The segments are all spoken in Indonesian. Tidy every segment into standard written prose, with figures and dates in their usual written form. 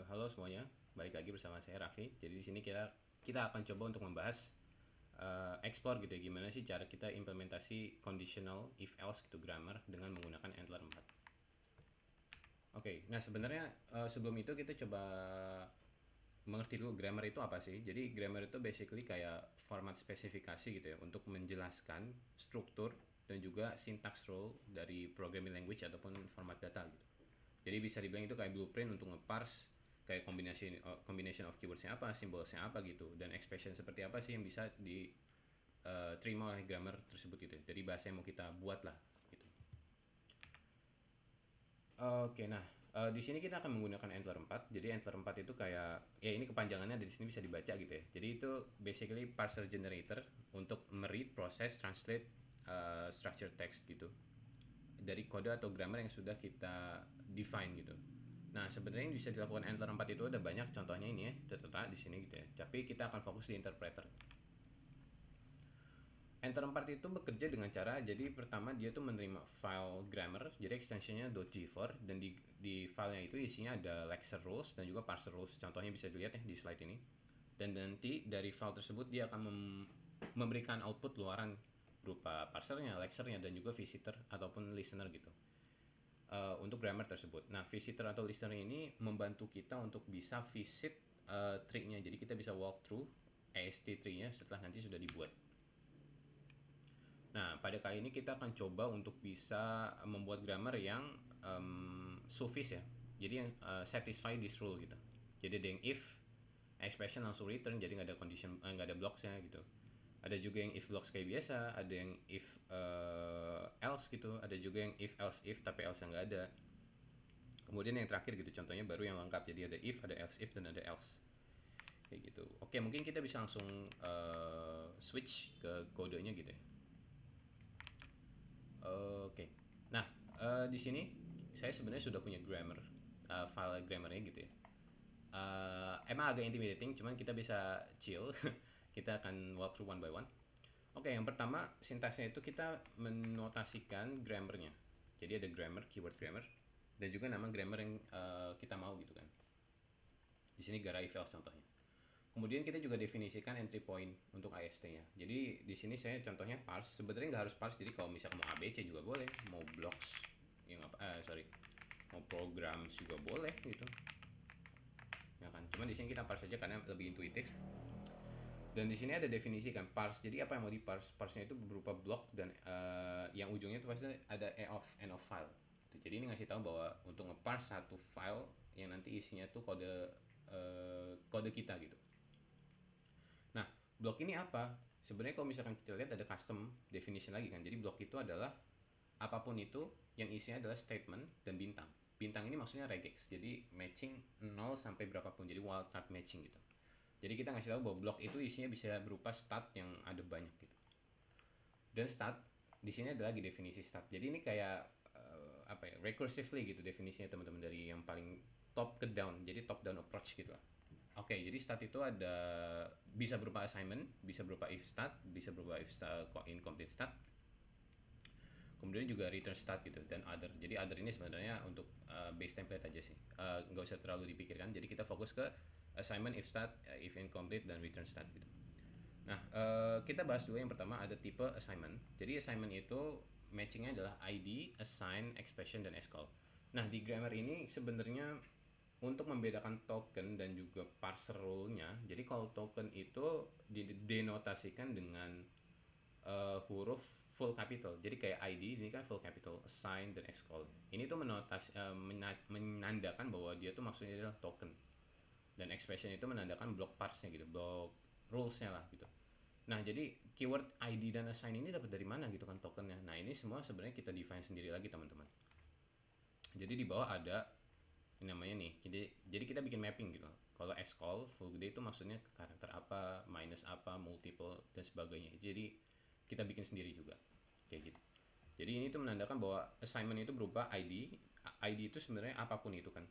Halo semuanya, balik lagi bersama saya Raffi. Jadi di sini kita akan coba untuk membahas explore gitu ya, gimana sih cara kita implementasi conditional if else gitu grammar dengan menggunakan Entler 4. Oke, nah sebenarnya sebelum itu kita coba mengerti dulu grammar itu apa sih. Jadi grammar itu basically kayak format spesifikasi gitu ya untuk menjelaskan struktur dan juga syntax rule dari programming language ataupun format data gitu. Jadi bisa dibilang itu kayak blueprint untuk nge-parse kayak combination of keywordsnya apa, simbolsnya apa gitu, dan expression seperti apa sih yang bisa diterima oleh grammar tersebut gitu. Jadi bahasa yang mau kita buat lah gitu. Oke, nah di sini kita akan menggunakan Entler 4. Jadi Entler 4 itu kayak ya ini kepanjangannya di sini bisa dibaca gitu ya. Jadi itu basically parser generator untuk meread, process, translate structure text gitu dari kode atau grammar yang sudah kita define gitu. Nah, sebenarnya yang bisa dilakukan Entler 4 itu ada banyak, contohnya ini ya, tertera di sini gitu ya. Tapi kita akan fokus di interpreter. Enter 4 itu bekerja dengan cara, jadi pertama dia tuh menerima file grammar, jadi extensionnya .g4, dan di filenya itu isinya ada lexer rules dan juga parser rules. Contohnya bisa dilihat ya di slide ini. Dan nanti dari file tersebut dia akan memberikan output luaran berupa parsernya, lexernya, dan juga visitor ataupun listener gitu. Untuk grammar tersebut. Nah, visitor atau listener ini membantu kita untuk bisa visit tree-nya. Jadi kita bisa walk through AST tree-nya setelah nanti sudah dibuat. Nah, pada kali ini kita akan coba untuk bisa membuat grammar yang suffice ya. Jadi yang satisfy this rule gitu. Jadi ada yang if expression langsung return, jadi nggak ada condition, nggak ada blocks-nya gitu. Ada juga yang if blocks kayak biasa, ada yang if else gitu, ada juga yang if else if tapi else yang nggak ada. Kemudian yang terakhir gitu, contohnya baru yang lengkap, jadi ada if, ada else if, dan ada else kayak gitu. Oke, mungkin kita bisa langsung switch ke kodenya gitu ya. Oke. Nah, di sini saya sebenarnya sudah punya grammar, file grammarnya gitu ya. Emang agak intimidating, cuman kita bisa chill. Kita akan walk through one by one. Oke, yang pertama sintaksnya itu kita menotasikan grammarnya. Jadi ada grammar, keyword grammar, dan juga nama grammar yang kita mau gitu kan. Di sini gara if else contohnya. Kemudian kita juga definisikan entry point untuk AST-nya. Jadi di sini saya contohnya parse. Sebenarnya nggak harus parse. Jadi kalau misalkan mau ABC juga boleh, mau blocks yang mau programs juga boleh gitu. Ya kan. Cuma di sini kita parse saja karena lebih intuitif. Dan di sini ada definisi kan parse. Jadi apa yang mau di parse? Parse-nya itu berupa block dan yang ujungnya itu pasti ada end of file. Jadi ini ngasih tahu bahwa untuk nge-parse satu file yang nanti isinya tuh kode kita gitu. Nah, blok ini apa? Sebenarnya kalau misalkan kita lihat ada custom definition lagi kan. Jadi blok itu adalah apapun itu yang isinya adalah statement dan bintang. Bintang ini maksudnya regex. Jadi matching 0 sampai berapapun. Jadi wildcard matching gitu. Jadi kita ngasih tahu bahwa blok itu isinya bisa berupa stat yang ada banyak gitu. Dan stat di sini ada lagi definisi stat. Jadi ini kayak apa ya? Recursively gitu definisinya teman-teman dari yang paling top ke down. Jadi top down approach gitu lah. Oke, jadi stat itu ada bisa berupa assignment, bisa berupa if stat, bisa berupa if stat, incomplete stat. Kemudian juga return stat gitu dan other. Jadi other ini sebenarnya untuk base template aja sih. Nggak usah terlalu dipikirkan. Jadi kita fokus ke assignment, if stat, if incomplete, dan return stat gitu. Nah, kita bahas dulu yang pertama ada tipe assignment. Jadi assignment itu matchingnya adalah ID, assign, expression, dan scale. Nah, di grammar ini sebenarnya untuk membedakan token dan juga parser rule-nya, jadi kalau token itu didenotasikan dengan huruf full capital. Jadi kayak ID ini kan full capital, assign dan excol. Ini tuh menandakan bahwa dia tuh maksudnya adalah token. Dan expression itu menandakan block parts-nya gitu, block rules-nya lah gitu. Nah, jadi keyword ID dan assign ini dapat dari mana gitu kan tokennya. Nah, ini semua sebenarnya kita define sendiri lagi teman-teman. Jadi di bawah ada ini namanya nih. Jadi kita bikin mapping gitu. Kalau excall full gede itu maksudnya karakter apa, minus apa, multiple dan sebagainya. Jadi kita bikin sendiri juga. Kayak gitu. Jadi ini tuh menandakan bahwa assignment itu berupa ID. ID itu sebenarnya apapun itu kan.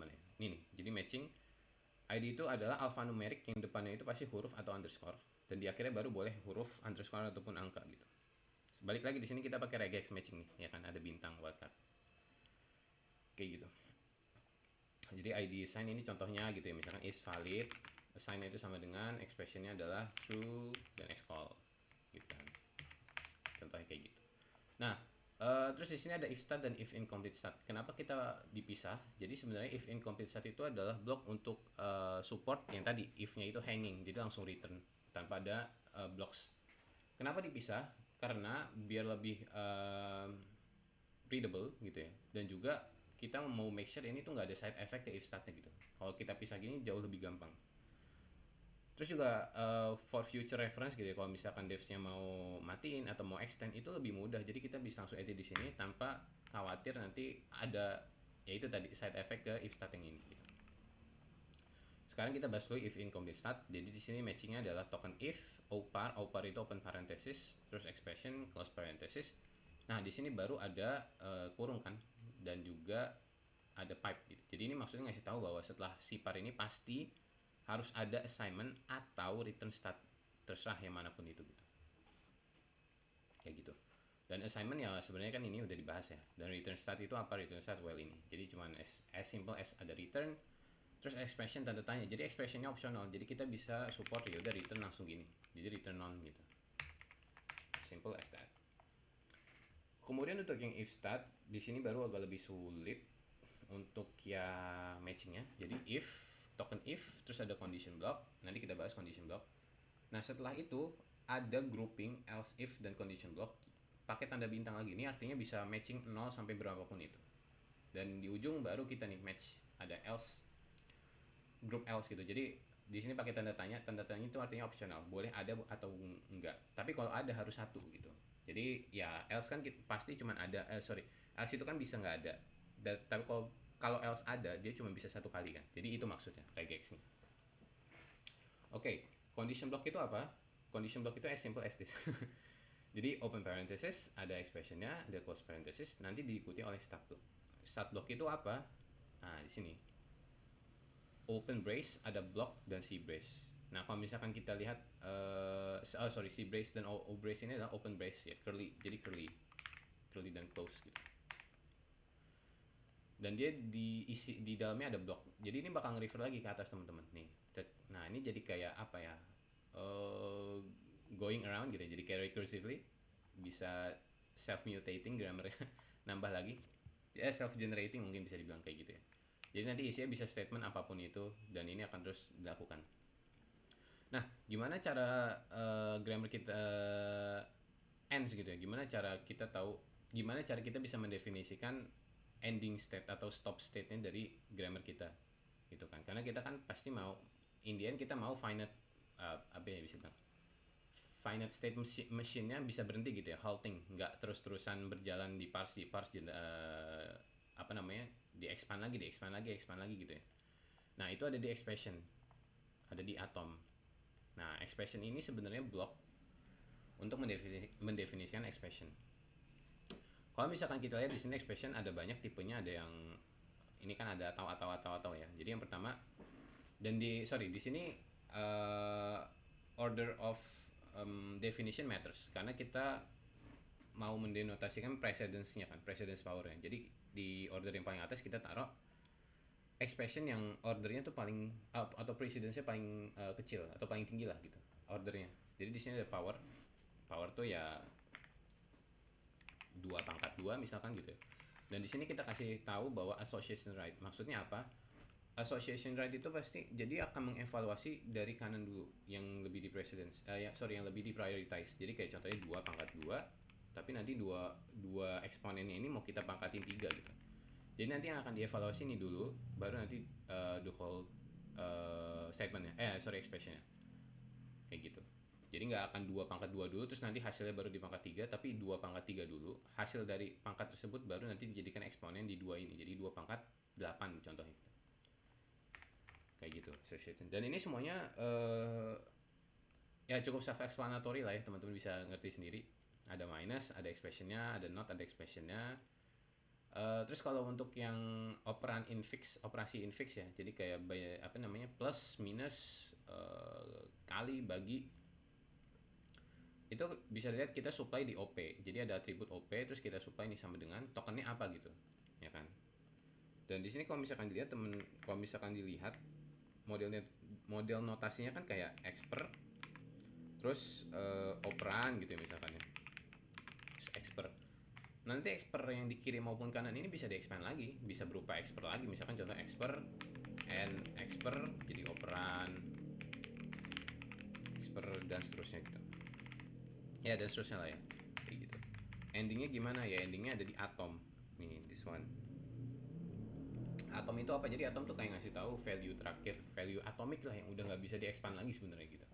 Mana ya? Ini nih. Jadi matching ID itu adalah alphanumeric yang depannya itu pasti huruf atau underscore dan di akhirnya baru boleh huruf underscore ataupun angka gitu. Balik lagi di sini kita pakai regex matching nih, ya kan ada bintang wildcard kayak gitu. Jadi ID assign ini contohnya gitu ya, misalkan is valid, assign itu sama dengan expressionnya adalah true dan xcall gitu kan. Contohnya kayak gitu. Nah, terus di sini ada if start dan if incomplete start. Kenapa kita dipisah? Jadi sebenarnya if incomplete start itu adalah blok untuk support yang tadi if-nya itu hanging, jadi langsung return tanpa ada blocks. Kenapa dipisah? Karena biar lebih readable gitu ya. Dan juga kita mau make sure ini tuh nggak ada side effect ke if startnya gitu. Kalau kita pisah gini jauh lebih gampang. Terus juga for future reference gitu ya, kalau misalkan devs-nya mau matiin atau mau extend itu lebih mudah. Jadi kita bisa langsung edit di sini tanpa khawatir nanti ada ya itu tadi side effect ke if start yang ini gitu. Sekarang kita bahas dulu if incomplete start. Jadi di sini matchingnya adalah token if, opar itu open parenthesis, terus expression close parenthesis. Nah, di sini baru ada kurung kan, dan juga ada pipe gitu. Jadi ini maksudnya ngasih tahu bahwa setelah si par ini pasti harus ada assignment atau return start, terserah yang manapun itu gitu. Kayak gitu. Dan assignment ya sebenarnya kan ini udah dibahas ya. Dan return start itu apa? Return start well ini. Jadi cuman as simple as ada return, terus expression tanda tanya. Jadi expressionnya optional. Jadi kita bisa support ya udah return langsung gini. Jadi return none gitu. Simple as that. Kemudian untuk yang if start, di sini baru agak lebih sulit untuk ya matchingnya. Jadi if, token if, terus ada condition block. Nanti kita bahas condition block. Nah setelah itu ada grouping else if dan condition block pakai tanda bintang lagi. Ini artinya bisa matching 0 sampai berapapun itu. Dan di ujung baru kita nih match, ada else, group else gitu. Jadi di sini pakai tanda tanya itu artinya optional, boleh ada atau enggak. Tapi kalau ada harus satu gitu. Jadi ya else kan pasti cuma ada, else itu kan bisa nggak ada. Tapi kalau else ada dia cuma bisa satu kali kan. Jadi itu maksudnya regexnya. Oke, condition block itu apa? Condition block itu as simple as this. Jadi open parenthesis, ada expressionnya, ada close parenthesis, nanti diikuti oleh start block. Start block itu apa? Nah di sini open brace, ada block dan C brace. Nah kalau misalkan kita lihat C brace dan O brace ini adalah open brace ya, curly, jadi curly dan close gitu. Dan dia diisi di dalamnya ada block. Jadi ini bakal nge-refer lagi ke atas teman-teman nih. Nah ini jadi kayak apa ya? Going around gitu ya. Jadi kayak recursively bisa self mutating grammarnya nambah lagi. Ya self generating mungkin bisa dibilang kayak gitu ya. Jadi nanti isinya bisa statement apapun itu dan ini akan terus dilakukan. Nah, gimana cara grammar kita ends gitu ya? Gimana cara kita bisa mendefinisikan ending state atau stop state-nya dari grammar kita gitu kan? Karena kita kan pasti mau in the end kita mau finite apa ya bisa bilang finite state machine-nya bisa berhenti gitu ya, halting, nggak terus-terusan berjalan di parse apa namanya, di expand lagi gitu ya. Nah itu ada di expression, ada di atom. Nah expression ini sebenarnya block untuk mendefinisikan expression. Kalau misalkan kita lihat di sini expression ada banyak tipenya, ada yang ini kan ada atau ya. Jadi yang pertama dan di sini order of definition matters karena kita mau mendenotasikan precedence-nya kan, precedence power-nya. Jadi di order yang paling atas kita taruh expression yang ordernya tuh paling atau precedence-nya paling kecil atau paling tinggi lah gitu ordernya. Jadi di sini ada power tuh ya 2 pangkat 2 misalkan gitu ya. Dan di sini kita kasih tahu bahwa association right. Maksudnya apa? Association right itu pasti jadi akan mengevaluasi dari kanan dulu yang lebih di precedence yang lebih di prioritize. Jadi kayak contohnya 2 pangkat 2 tapi nanti dua eksponennya ini mau kita pangkatin 3 gitu. Jadi nanti yang akan dievaluasi ini dulu baru nanti the whole statementnya expressionnya kayak gitu. Jadi nggak akan 2 pangkat 2 dulu terus nanti hasilnya baru di pangkat 3, tapi 2 pangkat 3 dulu, hasil dari pangkat tersebut baru nanti dijadikan eksponen di 2 ini. Jadi 2 pangkat 8 contohnya kayak gitu association. Dan ini semuanya ya cukup self explanatory lah ya, teman-teman bisa ngerti sendiri. Ada minus, ada expressionnya, ada not, ada expressionnya. Terus kalau untuk yang operasi infix ya, jadi kayak apa namanya plus minus kali bagi, itu bisa lihat kita supply di OP. Jadi ada atribut OP terus kita supply ini sama dengan tokennya apa gitu ya kan. Dan di sini kalau misalkan dilihat modelnya, model notasinya kan kayak expert, terus operan gitu ya misalkan ya. Terus expert. Nanti expert yang di kiri maupun kanan ini bisa di-expand lagi, bisa berupa expert lagi. Misalkan contoh expert and expert jadi operan, expert dan seterusnya gitu. Ya dan seterusnya lah ya. Kayak gitu. Endingnya gimana ya? Endingnya ada di atom. Nih, this one. Atom itu apa? Jadi atom tuh kayak ngasih tahu value terakhir, value atomik lah yang udah nggak bisa di-expand lagi sebenarnya gitu.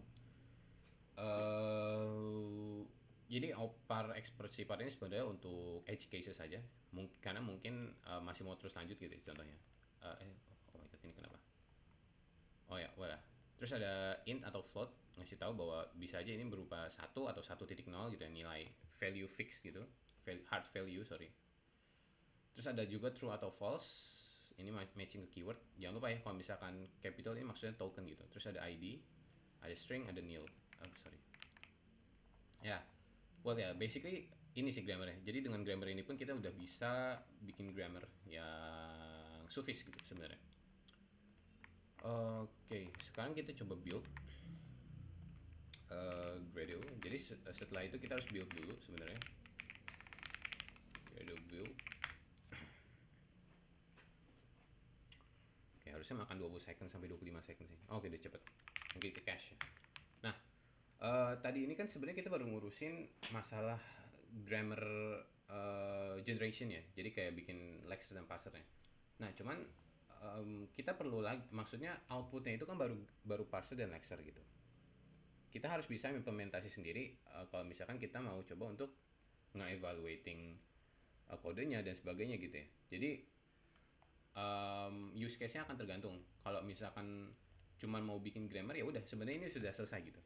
Jadi opar expert sifat ini sebenarnya untuk edge cases saja. Karena mungkin masih mau terus lanjut gitu ya, contohnya. Oh my god, ini kenapa? Oh ya, voilà. Terus ada int atau float ngasih tahu bahwa bisa aja ini berupa 1 atau 1.0 gitu ya, nilai value fix gitu, hard value, sorry. Terus ada juga true atau false. Ini matching ke keyword. Jangan lupa ya kalau misalkan capital ini maksudnya token gitu. Terus ada ID, ada string, ada nil. Oh, sorry. Ya, well ya, basically ini sih grammarnya. Jadi dengan grammar ini pun kita udah bisa bikin grammar yang suffix gitu sebenarnya. Oke, sekarang kita coba build Gradle. Jadi setelah itu kita harus build dulu sebenarnya. Gradle build. Oke, harusnya makan 20 second sampai 25 second sih. Oke, udah cepet. Mungkin ke cache ya. Nah, tadi ini kan sebenarnya kita baru ngurusin masalah grammar generation ya. Jadi kayak bikin lexer dan parsernya. Nah, cuman kita perlu lagi, maksudnya outputnya itu kan baru parser dan lexer gitu. Kita harus bisa implementasi sendiri kalau misalkan kita mau coba untuk nge-evaluating kodenya dan sebagainya gitu ya. Jadi use case-nya akan tergantung. Kalau misalkan cuman mau bikin grammar ya udah sebenarnya ini sudah selesai gitu.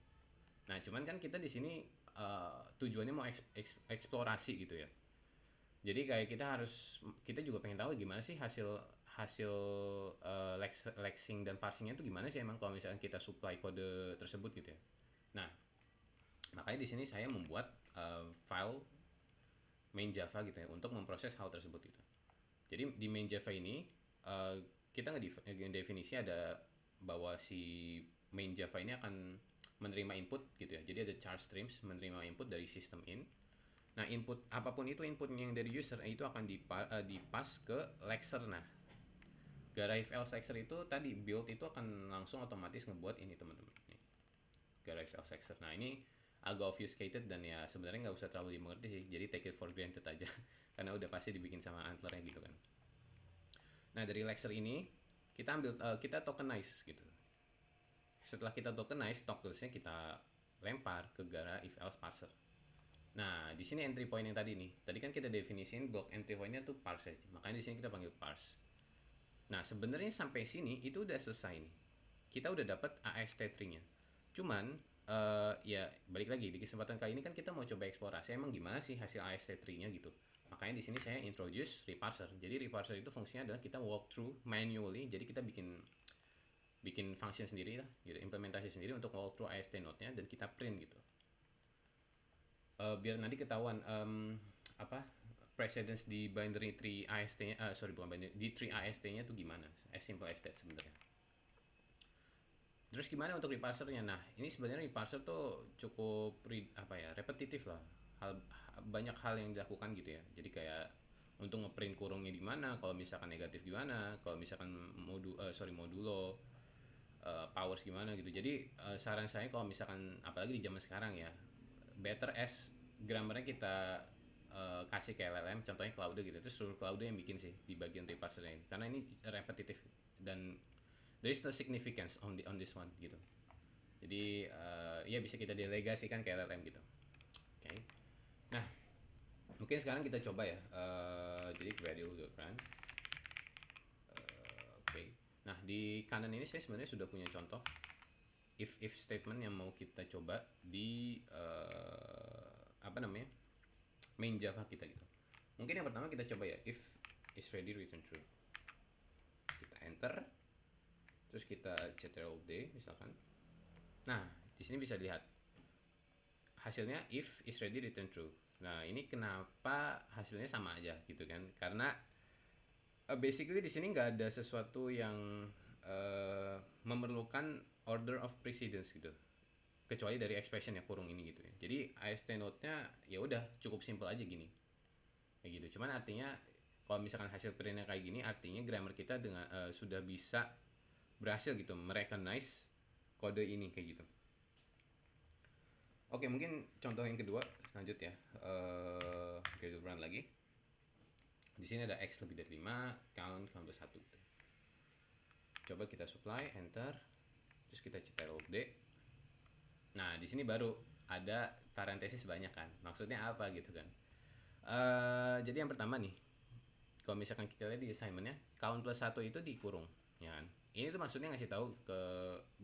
Nah, cuman kan kita di sini tujuannya mau eksplorasi gitu ya. Jadi kayak kita juga pengen tahu gimana sih hasil hasil lexing dan parsingnya itu gimana sih emang kalau misalkan kita supply kode tersebut gitu ya. Nah, makanya di sini saya membuat file main Java gitu ya untuk memproses hal tersebut gitu. Jadi di main Java ini kita ngedefinisi ada bahwa si main Java ini akan menerima input gitu ya. Jadi ada char streams menerima input dari system in. Nah, input apapun itu inputnya yang dari user itu akan dipas ke lexer. Nah, gara if else lexer itu tadi build itu akan langsung otomatis ngebuat ini teman-teman. Gara if else lexer. Nah, ini agak obfuscated dan ya sebenarnya nggak usah terlalu dimengerti sih. Jadi take it for granted aja karena udah pasti dibikin sama Antlernya gitu kan. Nah, dari lexer ini kita ambil kita tokenize gitu. Setelah kita tokenize, tokens-nya kita lempar ke gara if else parser. Nah, di sini entry point yang tadi nih. Tadi kan kita definisiin blok entry point-nya tuh parse aja. Makanya di sini kita panggil parse. Nah, sebenarnya sampai sini itu udah selesai nih. Kita udah dapat AST tree-nya. Cuman ya balik lagi di kesempatan kali ini kan kita mau coba eksplorasi emang gimana sih hasil AST tree-nya gitu. Makanya di sini saya introduce reparser. Jadi reparser itu fungsinya adalah kita walk through manually. Jadi kita bikin function sendiri lah, gitu, implementasi sendiri untuk walk through AST node-nya dan kita print gitu. Biar nanti ketahuan apa precedence di binary tree AST-nya, sorry bukan binary, di tree AST-nya tuh gimana? As simple as that sebenarnya. Terus gimana untuk reparsernya? Nah, ini sebenarnya reparser tuh cukup repetitif lah. Banyak hal yang dilakukan gitu ya. Jadi kayak untuk ngeprint kurungnya di mana, kalau misalkan negatif gimana, kalau misalkan modulo powers gimana gitu. Jadi saran saya kalau misalkan apalagi di zaman sekarang ya, better as grammarnya kita kasih ke LLM, contohnya Claude gitu, terus suruh Claude yang bikin sih di bagian reparsernya ini, karena ini repetitif dan there is no significance on this one gitu. Jadi ya bisa kita delegasikan ke LLM gitu. Oke. Okay. Nah, mungkin sekarang kita coba ya. Jadi Gradle kan. Oke. Nah, di kanan ini saya sebenarnya sudah punya contoh if statement yang mau kita coba di main Java kita gitu. Mungkin yang pertama kita coba ya, if is ready return true. Kita enter, terus kita ctrl-d misalkan. Nah, di sini bisa dilihat hasilnya if is ready return true. Nah, ini kenapa hasilnya sama aja gitu kan? Karena Basically di sini nggak ada sesuatu yang memerlukan order of precedence gitu, kecuali dari expression ya kurung ini gitu ya. Jadi AST note-nya ya udah cukup simple aja gini, kayak gitu. Cuman artinya kalau misalkan hasil printnya kayak gini, artinya grammar kita dengan sudah bisa berhasil gitu merecognize kode ini kayak gitu. Oke, mungkin contoh yang kedua lanjut ya. Kita run lagi. Di sini ada x lebih dari 5, count plus 1 gitu. Coba kita supply, enter, terus kita cetak d. Nah, di sini baru ada parentesis banyak kan. Maksudnya apa gitu kan. Jadi yang pertama nih, kalau misalkan kita lihat di assignmentnya, count plus 1 itu dikurung, ya kan. Ini tuh maksudnya ngasih tahu ke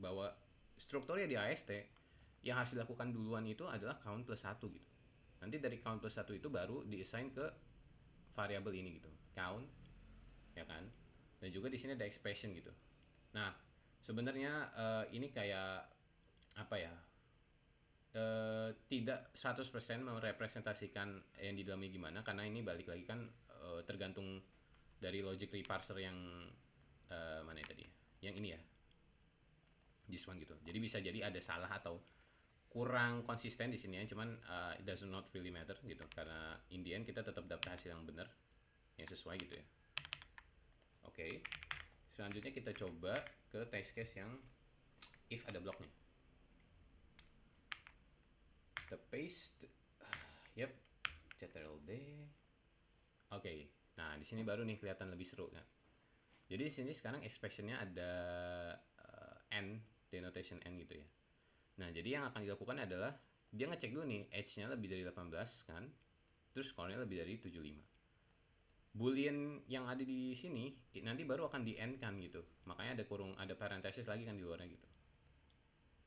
bahwa strukturnya di AST yang harus dilakukan duluan itu adalah count plus 1 gitu. Nanti dari count plus 1 itu baru diassign ke variabel ini gitu, count, ya kan. Dan juga di sini ada expression gitu. Nah, sebenarnya ini kayak apa ya? Tidak 100% merepresentasikan yang di dalamnya gimana, karena ini balik lagi kan tergantung dari logic reparser yang mana ya tadi? Yang ini ya, this one gitu. Jadi bisa jadi ada salah atau kurang konsisten di sini ya, cuman it does not really matter gitu, karena in the end kita tetap dapat hasil yang benar, yang sesuai gitu ya. Oke, selanjutnya kita coba ke test case yang if ada bloknya. Kita paste, yep, ctrl-d. Oke, nah di sini baru nih kelihatan lebih seru kan. Jadi di sini sekarang expressionnya ada n, denotation n gitu ya. Nah, jadi yang akan dilakukan adalah dia ngecek dulu nih, edge-nya lebih dari 18 kan, terus score-nya lebih dari 75. Boolean yang ada di sini nanti baru akan di end kan gitu. Makanya ada kurung, ada parenthesis lagi kan di luarnya gitu.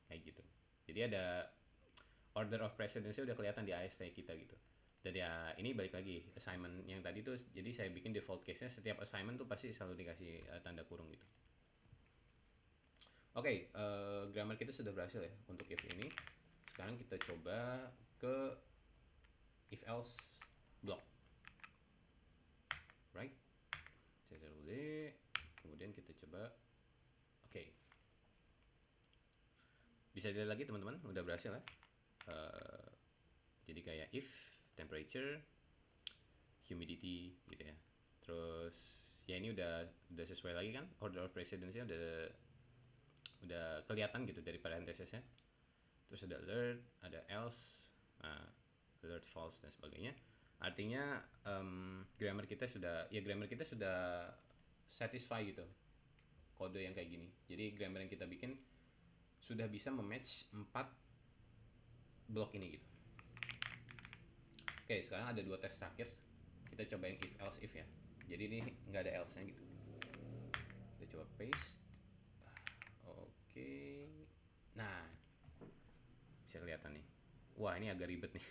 Kayak gitu. Jadi ada order of precedence udah kelihatan di AST kita gitu. Dan ya ini balik lagi assignment yang tadi tuh, jadi saya bikin default case-nya setiap assignment tuh pasti selalu dikasih tanda kurung gitu. Oke, grammar kita sudah berhasil ya untuk if ini. Sekarang kita coba ke if else block, right? Ctrl-D, kemudian kita coba. Oke, bisa dilihat lagi teman-teman, udah berhasil ya. Jadi kayak if temperature, humidity gitu ya. Terus ya ini udah sesuai lagi kan, order of precedence-nya udah kelihatan gitu dari parentesisnya. Terus ada alert, ada else, alert false dan sebagainya. Artinya grammar kita sudah satisfy gitu kode yang kayak gini. Jadi grammar yang kita bikin sudah bisa mematch 4 blok ini gitu. Oke, sekarang ada 2 tes terakhir. Kita coba yang if else if ya. Jadi ini nggak ada else nya gitu. Kita coba paste. Oke. Nah, bisa kelihatan nih. Wah, ini agak ribet nih.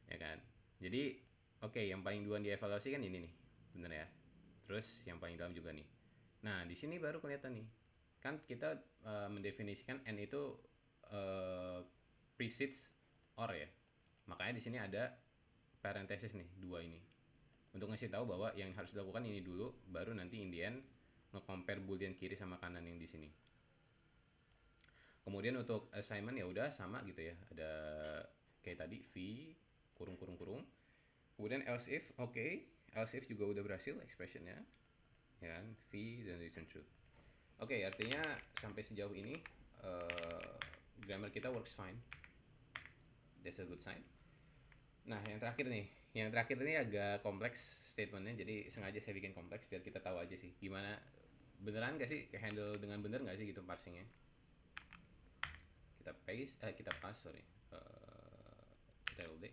Ya kan. Jadi oke, yang paling duluan dievaluasi kan ini nih, bener ya. Terus yang paling dalam juga nih. Nah, di sini baru kelihatan nih. Kan kita mendefinisikan n itu precedes or ya. Makanya di sini ada parenthesis nih, 2 ini. Untuk ngasih tahu bahwa yang harus dilakukan ini dulu, baru nanti in the end nge-compare boolean kiri sama kanan yang di sini. Kemudian untuk assignment ya udah sama gitu ya. Ada kayak tadi v kurung kurung kurung. Kemudian else if, oke. Else if juga udah berhasil expressionnya. Ya kan? V dan return true. Oke, artinya sampai sejauh ini grammar kita works fine. That's a good sign. Nah, yang terakhir nih. Yang terakhir ini agak kompleks statementnya, jadi sengaja saya bikin kompleks biar kita tahu aja sih gimana, beneran gak sih handle dengan bener gak sih gitu parsingnya. Kita pass, sorry. Ctrl-D.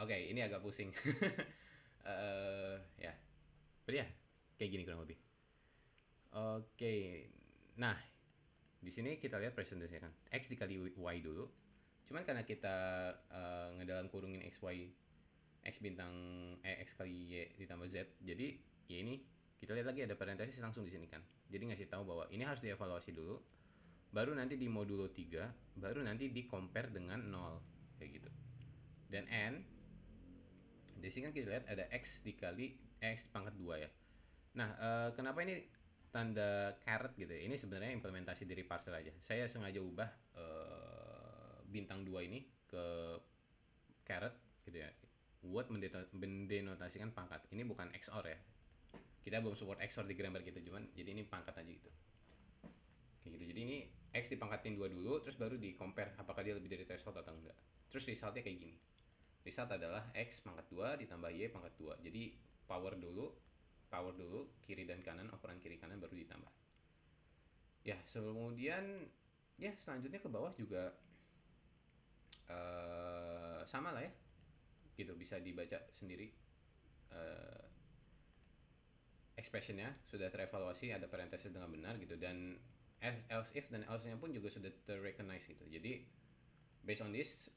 Oke, ini agak pusing. Ya, but ya, kayak gini kurang lebih. Oke, nah di sini kita lihat presentasinya kan, x dikali y dulu. Cuman karena kita ngedalam kurungin xy, x bintang x kali y ditambah z, jadi ya ini kita lihat lagi ada parentesis langsung di sini kan. Jadi ngasih tahu bahwa ini harus dievaluasi dulu, baru nanti di modulo 3, baru nanti di compare dengan 0 kayak gitu. Dan n Di sini kan kita lihat ada X dikali X pangkat 2 ya. Nah, kenapa ini tanda caret gitu ya? Ini sebenarnya implementasi dari parser aja. Saya sengaja ubah bintang 2 ini ke caret gitu ya. Buat mendenotasikan pangkat. Ini bukan XOR ya. Kita belum support XOR di grammar kita, cuman jadi ini pangkat aja gitu. Kayak gitu. Jadi ini X dipangkatin 2 dulu, terus baru di compare apakah dia lebih dari threshold atau enggak. Terus resultnya kayak gini. Result adalah X pangkat 2 ditambah Y pangkat 2. Jadi power dulu, kiri dan kanan, operan kiri kanan baru ditambah. Ya, kemudian ya selanjutnya ke bawah juga sama lah ya. Gitu bisa dibaca sendiri. Expressionnya sudah terevaluasi, ada parenthesis dengan benar gitu, dan else if dan else-nya pun juga sudah terrecognize gitu. Jadi based on this,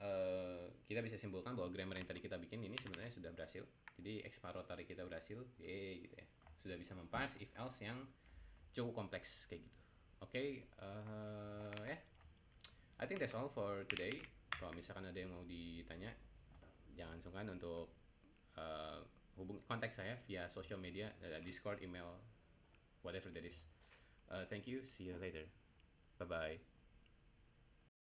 kita bisa simpulkan bahwa grammar yang tadi kita bikin ini sebenarnya sudah berhasil. Jadi exploratory kita berhasil, gitu ya. Sudah bisa memparse if else yang cukup kompleks kayak gitu. Oke, ya. I think that's all for today. Kalau misalkan ada yang mau ditanya, jangan sungkan untuk kontak saya via social media, Discord, email, whatever that is. Thank you. See you later. Bye bye.